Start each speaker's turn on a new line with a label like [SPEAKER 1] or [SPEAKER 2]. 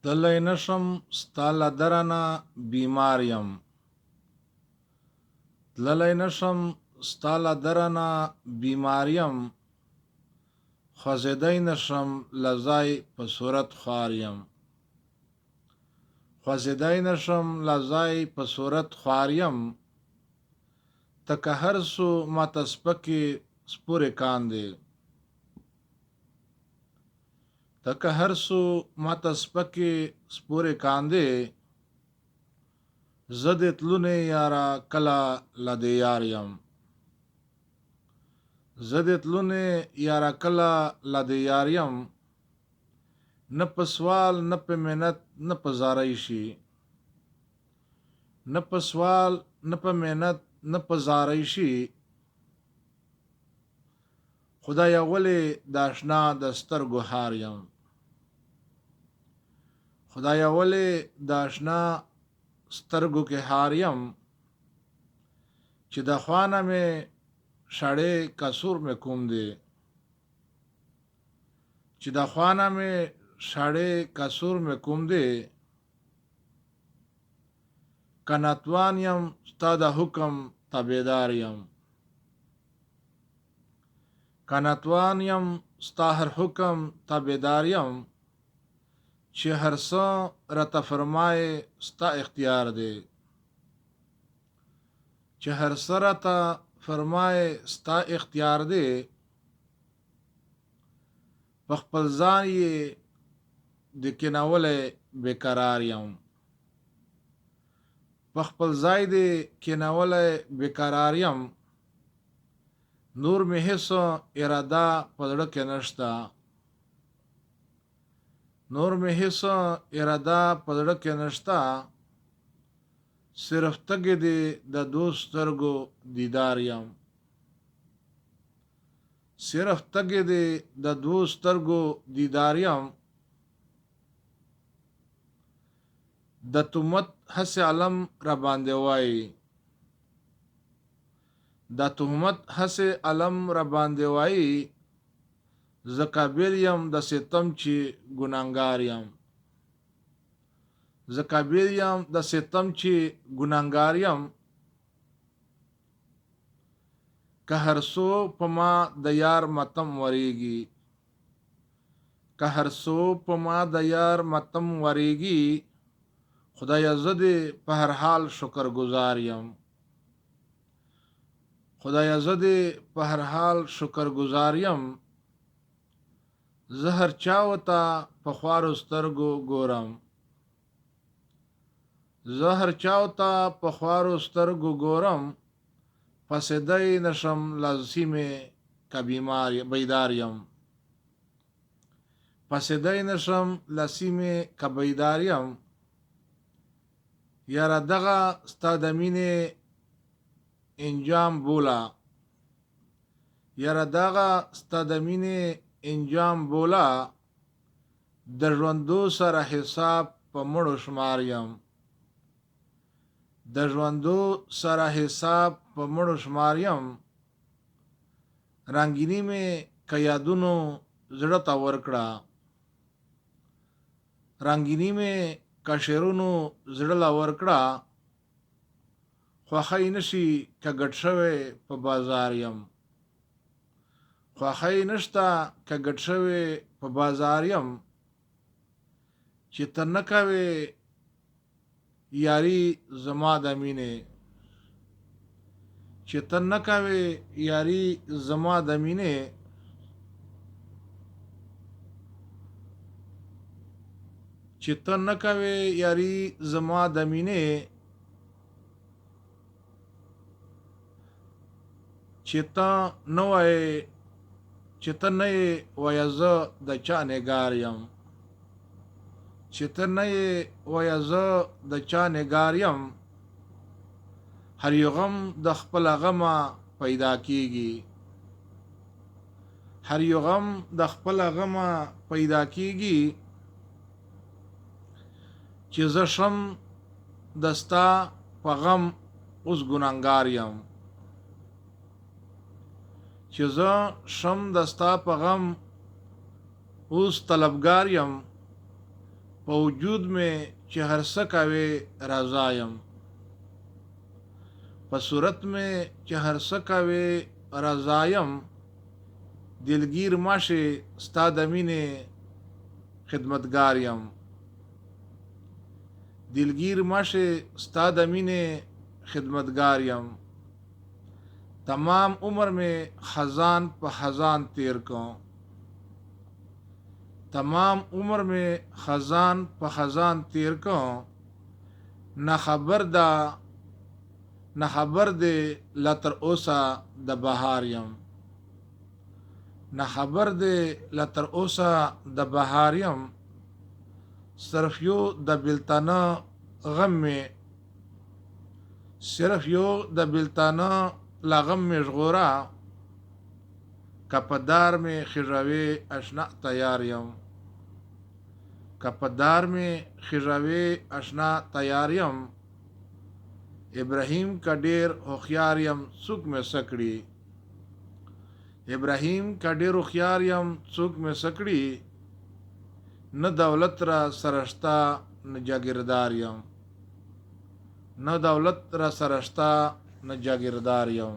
[SPEAKER 1] تللی نشم ستا له درنه بیمار یم. تللی نشم ستا له درنه بیمار یم. خوځېدی نشم له ځای په صورت خوار یم. خوځېدی نشم له ځای په صورت خوار یم. ته که هر څو ماته سپکې سپورې کاندې. ته که هر څو ماته سپکې سپورې کاندې. زه دې تلونې یاره کله له دې یار یم. زه دې تلونې یاره کله له دې یار یم. نه په سوال نه په منت نه په زارۍ شي. نه په سوال نه په منت نه په زارۍ شي. خدایه ولې د اشنا د سترګو هار یم. خدایه ولې د اشنا سترګو کې هار یم. چې د خوانه مې شړې کسور مې کوم دی. چې د خوانه مې شړې کسور مې کوم دی. که ناتوان یم ستا د حکم تابعدار یم. که ناتوان یم ستا هر حکم تابعدار یم. چې هر څه راته فرمایې ستا اختیار دی. چې هر څه راته فرمایې ستا اختیار دی. په خپل ځان یې د کینولی بېقرار یم. په خپل ځای دې کینولی بېقرار یم. نور مې هېڅ اراده په زړه کې نشته. نور مې هېڅ اراده په زړه کې نشته. صرف تږې دې د دوست سترګو دیدار یم. صرف تږې دې د دوست سترګو دیدار یم. د تهمت هسې علم را باندې وایي. د تهمت هسې علم را باندې وایي. زه قابل یم د ستم چې ګناهګار یم. زه قابل یم د ستم چې ګناهګار یم. که هر څو په ما د یار ماتم وریږي. که هر څو په ما د یار ماتم وریږي. خدایه زه دې په هر حال شکر گزار یم. خدایه زه دې په هر حال شکر گزار یم. زه هر چا ته په خوارو سترګو ګورم. زه هر چا ته په خوارو سترګو ګورم. پسېدی نشم له سیمې که بیدار یم. پسېدی نشم له سیمې که بیدار یم. یاره دغه ستا د مینې انجام بوله. یاره دغه ستا د مینې انجام بوله. د ژوندو سره حساب په مړو شمار یم. د ژوندو سره حساب په مړو شمار یم. رنګیني مې که یادونو زړه ته ورکړه. رنګیني مې که شعرونو زړه له ورکړه. خوښی نشي که ګډ شوی په بازار یم. خوښی نشته که ګډ شوی په بازار یم. چې ته نه کوې یاري زما د مینې. چې ته نه کوې یاري زما د مینې. چې ته نه کوې یاري زما د مینې. چې ته نه وایې چې ته نه یې وایه زه د چا نګار یم. چې ته نه یې وایه زه د چا نګار یم. هر یو غم د خپله غمه پیدا کېږي. هر یو غم د خپله غمه پیدا کېږي. چې زه شم د ستا په غم اوس ګناهګار یم. چې زه شم د ستا په غم اوس طلبګار یم. په وجود مې چې هر څه کوې رضا یم په صورت مې چې هر څه کوې رضا یم دلگیر ماشې ستا د مینې خدمتګار یم دلگیر ماشې ستا د مینې خدمتګار یم تمام عمر میں خزان په خزان تیر کو تمام عمر میں خزان په خزان تیر کو نه خبر دے لتر اوسا د بهار یم نه خبر دے لتر اوسا د بهار یم صرف یو د بلتانه غم میں صرف یو د بلتانه لغم میں ژغورا کپدار میں خژوے اشنا تیار یم کپدار میں خژوے اشنا تیار یم ابراہیم کا ډیر هوښیار یم څوک مې سکړي ابراہیم کا ډیر هوښیار یم څوک مې سکړي نه دولت را سرشتا نه جاگیردار یم نه دولت را سرشتا نه جاگیردار یم